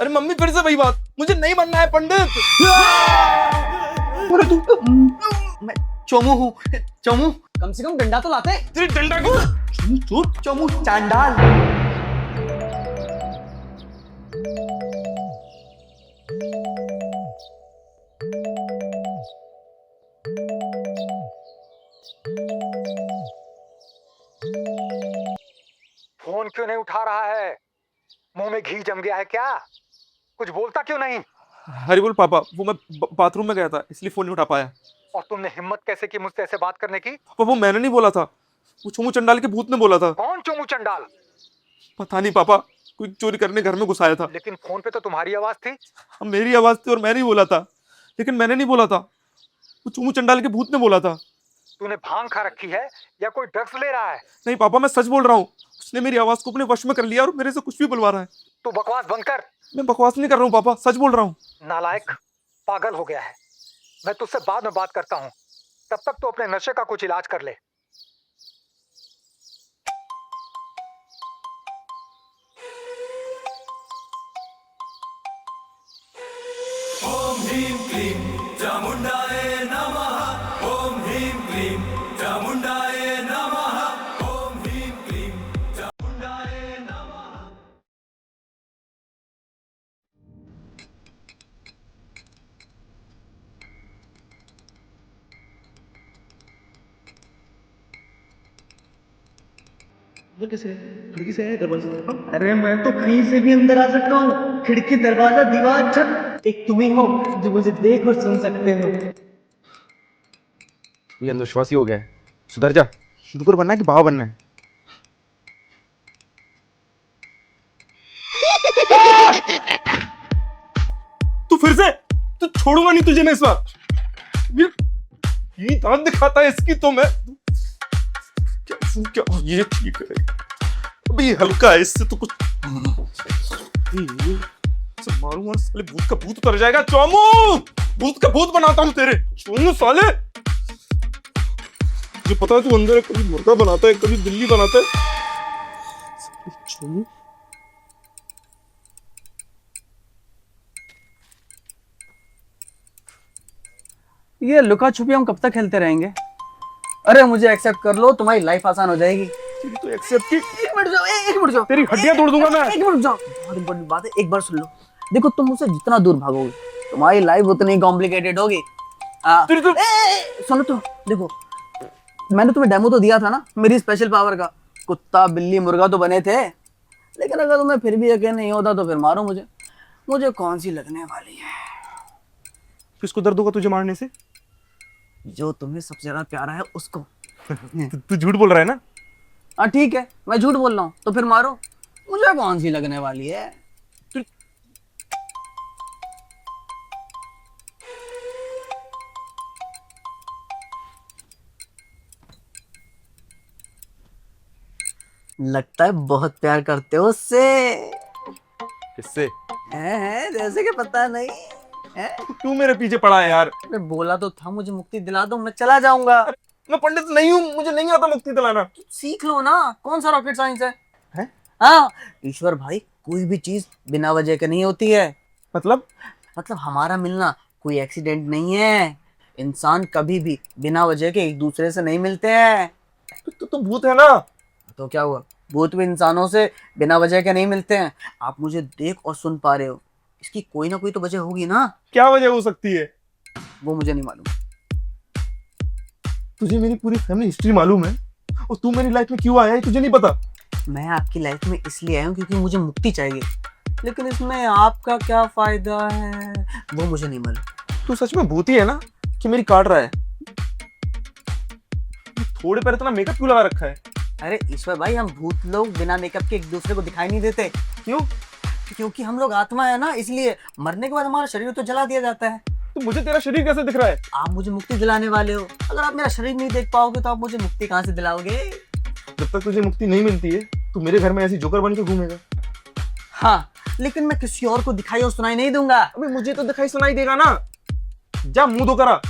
अरे मम्मी फिर से वही बात, मुझे नहीं बनना है पंडित। अरे तू मैं चोमू हूँ, चोमू। कम से कम डंडा तो लाते। तेरी डंडा की चोमू चोर, चोमू चांडाल। फोन क्यों नहीं उठा रहा है? मुंह में घी जम गया है क्या? कुछ बोलता क्यों नहीं? हरी बोल पापा, वो मैं बाथरूम में गया था इसलिए फोन नहीं उठा पाया। और तुमने हिम्मत कैसे की मुझसे ऐसे बात करने की? पापा वो मैंने नहीं बोला था, वो चोमू चंडाल के भूत ने बोला था। कौन चोमू चंडाल? पता नहीं पापा, कोई चोरी करने घर में घुसाया था। लेकिन फोन पे तो तुम्हारी आवाज थी। अब मेरी आवाज थी और मैंने ही बोला था, लेकिन मैंने नहीं बोला था, वो चोमू चंडाल के भूत ने बोला था। तूने भांग खा रखी है या कोई ड्रग्स ले रहा है? नहीं पापा मैं सच बोल रहा हूँ, उसने मेरी आवाज को अपने वश में कर लिया और मेरे से कुछ भी बुलवा रहा है। तू बकवास बंद कर। मैं बकवास नहीं कर रहा हूँ पापा, सच बोल रहा हूँ। नालायक, पागल हो गया है। मैं तुझसे बाद में बात करता हूँ, तब तक तो अपने नशे का कुछ इलाज कर ले। खिड़की से दरवाजा। अरे मैं तो कहीं से भी अंदर आ सकता हूँ, खिड़की दरवाजा दीवार छत, एक तुम ही हो जो मुझे देख और सुन सकते हो। ये अंधविश्वासी हो गया है, सुधर जा। शुक्र बनना है कि बाबा बनना है। तू फिर से, तू छोड़ूंगा नहीं तुझे मैं इस बार। ये दांत दिखाता है इसकी तो मैं क्या ये ठीक है, अभी हल्का है, इससे तो कुछ मारूंगा साले, भूत का भूत उतर जाएगा। चोमू, भूत का भूत बनाता हूँ तेरे। चोमू साले, मुझे पता है तू अंदर है, कभी मुर्गा बनाता है कभी बिल्ली बनाता है। चोमू ये लुका छुपी हम कब तक खेलते रहेंगे? अरे मुझे एक्सेप्ट कर लो, तुम्हारी लाइफ आसान हो जाएगी। तेरी तो एक्सेप्ट की, एक मिनट जाओ, एक मिनट जाओ, तेरी हड्डियां तोड़ दूंगा मैं। एक मिनट जाओ। बहुत बड़ी बात है, एक बार सुन लो। देखो तुम मुझसे जितना दूर भागोगे तुम्हारी लाइफ उतनी कॉम्प्लिकेटेड होगी। तेरी तो सुनो तो, देखो मैंने तुम्हें डेमो तो दिया था ना मेरी स्पेशल पावर का। कुत्ता बिल्ली मुर्गा तो बने थे, लेकिन अगर तुम्हें फिर भी यकीन नहीं होता तो फिर मारो मुझे। मुझे कौन सी लगने वाली है? किसको दर्द होगा तुझे मारने से? जो तुम्हें सबसे ज्यादा प्यारा है उसको। तू झूठ बोल रहा है ना? हाँ ठीक है, मैं झूठ बोल रहा हूँ तो फिर मारो। मुझे कौन सी लगने वाली है? लगता है बहुत प्यार करते हो उससे। किससे? है जैसे कि पता नहीं है। तू मेरे पीछे पड़ा है यार। मैं बोला तो था मुझे मुक्ति दिला दो, मैं चला जाऊंगा। मैं पंडित नहीं हूँ, मुझे नहीं आता मुक्ति दिलाना। सीख लो ना, कौन सा रॉकेट साइंस है? हैं? हाँ ईश्वर भाई, कोई भी चीज बिना वजह के नहीं होती है। मतलब हमारा मिलना कोई एक्सीडेंट नहीं है। इंसान कभी भी बिना वजह के एक दूसरे से नहीं मिलते हैं। तो भूत है ना? तो क्या हुआ, भूत भी इंसानों से बिना वजह के नहीं मिलते हैं। आप मुझे देख और सुन पा रहे हो, इसकी कोई ना कोई तो वजह होगी ना। क्या वजह हो सकती है? वो मुझे नहीं मालूम। तुझे मेरी पूरी फैमिली हिस्ट्री मालूम है और तू मेरी लाइफ में क्यों आया है तुझे नहीं पता? मैं आपकी लाइफ में इसलिए आया हूँ क्योंकि मुझे मुक्ति चाहिए, लेकिन इसमें आपका क्या फायदा है वो मुझे नहीं मालूम। तू सच में भूती है ना कि मेरी काट रहा है? थोड़े पर इतना मेकअप क्यों लगा रखा है? अरे ईश्वर भाई, हम भूत लोग बिना मेकअप के एक दूसरे को दिखाई नहीं देते। क्यों? क्योंकि हम लोग आत्मा है ना, इसलिए मरने के बाद हमारा शरीर तो जला दिया जाता है। तो मुझे तेरा शरीर कैसे दिख रहा है? आप मुझे मुक्ति दिलाने वाले हो, अगर आप मेरा शरीर नहीं देख पाओगे तो आप मुझे मुक्ति कहाँ से दिलाओगे? जब तक तुझे मुक्ति नहीं मिलती है तू मेरे घर में ऐसी जोकर बन के घूमेगा। हाँ, लेकिन मैं किसी और को दिखाई और सुनाई नहीं दूंगा। अबे मुझे तो दिखाई सुनाई देगा ना। जा मुंह धो करा।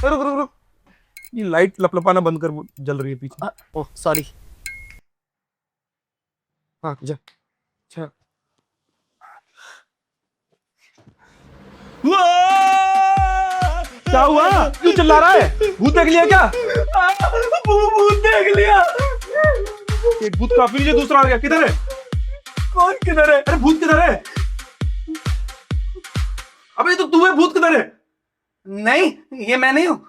रुक रुक रुक, ये लाइट लपलपाना बंद कर, वो जल रही है पीछे। Oh sorry. हाँ जा। अच्छा क्या हुआ? क्यों चिल्ला रहा है? भूत देख लिया क्या? भूत देख लिया। एक भूत काफी नीचे, दूसरा आ गया। किधर है? कौन किधर है? अरे भूत किधर है? अबे तो तू है, भूत किधर है? नहीं, ये मैं नहीं हूँ।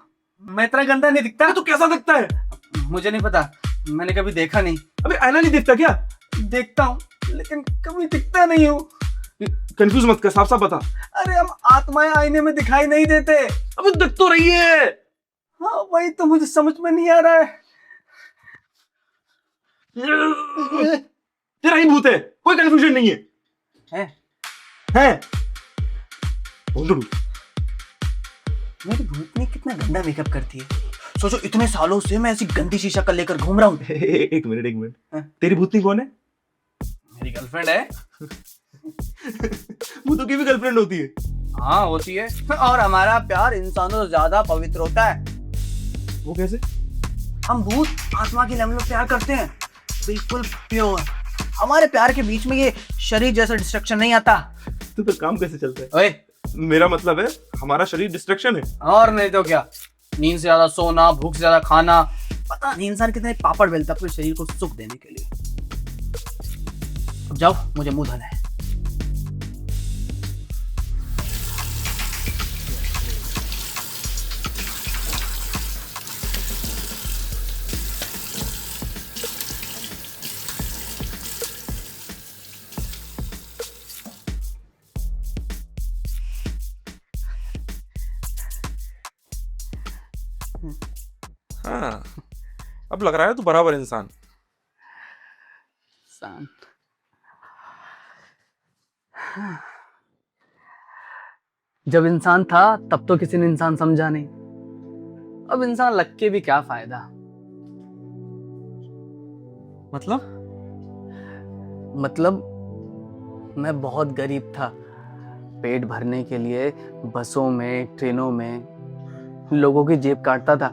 मैं इतना गंदा नहीं दिखता। अरे तू कैसा दिखता है? मुझे नहीं पता, मैंने कभी देखा नहीं। अबे आईना नहीं दिखता क्या? देखता हूँ लेकिन कभी दिखता नहीं हूँ। कंफ्यूज मत कर, साफ साफ बता। अरे हम आत्माएं आईने में दिखाई नहीं देते। अबे दिख तो रही है। हाँ वही तो मुझे समझ में नहीं आ रहा है। तेरा ही भूत है, कोई कंफ्यूजन नहीं है। है बोल। मेरी भूतनी कितना गंदा मेकअप करती है। सोचो इतने सालों से मैं ऐसी गंदी शीशा कर लेकर घूम रहा हूँ। एक मिनट, तेरी भूतनी कौन है? मेरी गर्लफ्रेंड है। भूतों की भी गर्लफ्रेंड होती है? हाँ होती है, और हमारा प्यार इंसानों से ज्यादा पवित्र होता है। वो कैसे? हम भूत आत्मा के लेवल में प्यार करते हैं, बिल्कुल प्योर। हमारे प्यार के बीच में ये शरीर जैसा डिस्ट्रक्शन नहीं आता। तो फिर काम कैसे चलता है? ओए, मेरा मतलब है हमारा शरीर डिस्ट्रक्शन है। और नहीं तो क्या। नींद से ज्यादा सोना, भूख से ज्यादा खाना, पता नहीं इंसान कितने पापड़ बेलता है अपने शरीर को सुख देने के लिए। अब जाओ, मुझे मुंह धोना है। हाँ, अब लग रहा है तू बराबर इंसान। जब इंसान था तब तो किसी ने इंसान समझा नहीं। अब इंसान लग के भी क्या फायदा। मतलब मैं बहुत गरीब था। पेट भरने के लिए बसों में, ट्रेनों में लोगों की जेब काटता था।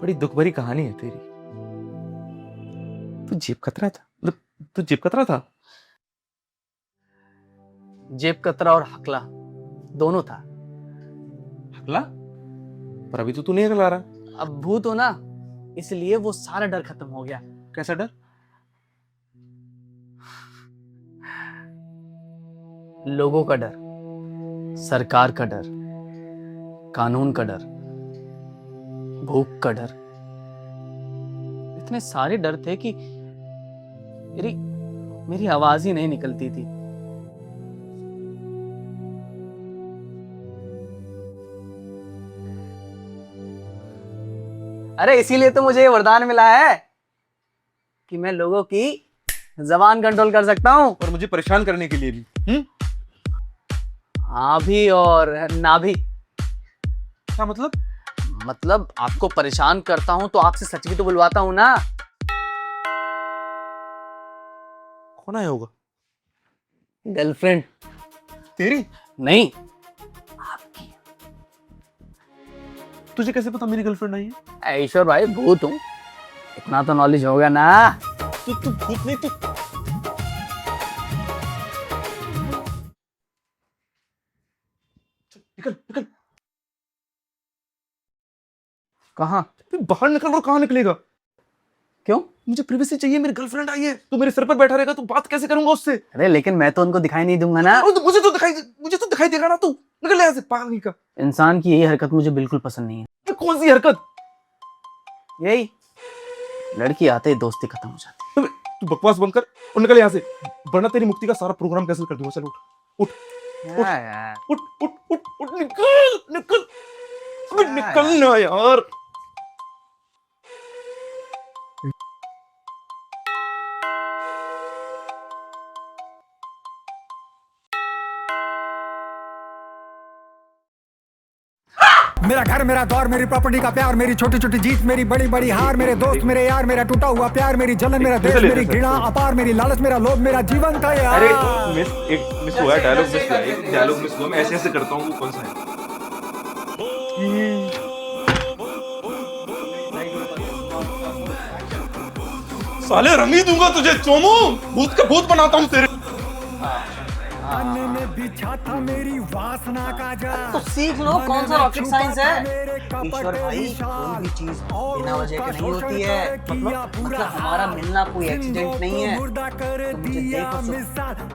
बड़ी दुख भरी कहानी है तेरी। तू जेब कतरा था? मतलब तू जेब कतरा था? जेब कतरा और हकला दोनों था। हकला? पर अभी तो तू नहीं हकला रहा। अब भूत हो ना, इसलिए वो सारा डर खत्म हो गया। कैसा डर? लोगों का डर, सरकार का डर, कानून का डर, भूख का डर। इतने सारे डर थे कि मेरी आवाज ही नहीं निकलती थी। अरे इसीलिए तो मुझे ये वरदान मिला है कि मैं लोगों की जबान कंट्रोल कर सकता हूँ। और मुझे परेशान करने के लिए भी। हाँ भी और ना भी। क्या मतलब? मतलब आपको परेशान करता हूं तो आपसे सच भी तो बुलवाता हूं ना। कौन आया होगा? गर्लफ्रेंड। तेरी? नहीं, तुझे कैसे पता मेरी गर्लफ्रेंड आई है? ईश्वर भाई भूत हूं, इतना तो नॉलेज हो गया ना। तू भूत नहीं, तू निकल निकल। कहाँ? बाहर निकल। और कहाँ निकलेगा? क्यों? मुझे प्रिवेसी चाहिए। मेरी गर्लफ्रेंड आई है, तू मेरे सिर पर बैठा रहेगा तो बात कैसे करूंगा उससे? अरे लेकिन मैं तो उनको दिखाई नहीं दूंगा ना। तो मुझे तो दिखाई देगा ना। तू निकल यहाँ से, पागल का। इंसान की यही हरकत मुझे बिल्कुल पसंद नहीं है। ये कौन सी हरकत? यही लड़की आते ही दोस्ती खत्म हो जाती। तू बकवास बंद कर और निकल यहाँ से, वरना तेरी मुक्ति का सारा प्रोग्राम कैंसिल कर दूंगा। चल उठ उठ यार। उठ उठ उठ उठ, निकल निकल। अबे निकल ना यार। मेरा घर, मेरा द्वार, मेरी प्रॉपर्टी का प्यार, मेरी छोटी छोटी जीत, मेरी बड़ी बड़ी हार, मेरे दोस्त, मेरे यार, मेरा टूटा हुआ प्यार, मेरी जलन, मेरा देश, मेरी घृणा अपार, मेरी लालच, मेरा लोभ, मेरा जीवन था यार। अरे मिस हुआ, डायलॉग मिस हुआ। मैं ऐसे ऐसे करता हूँ। वो कौन सा है? साले रंग ही दूंगा तुझे चोमू, भूत का भूत बनाता हूँ तेरे। मन में बिछा था मेरी वासना का जाल। तो सीख लो कौन सा रॉकेट साइंस है। ईश्वर भाई, कोई भी चीज बिना वजह के नहीं होती है। मतलब हमारा मिलना कोई एक्सीडेंट नहीं है। तुम मुझे देखो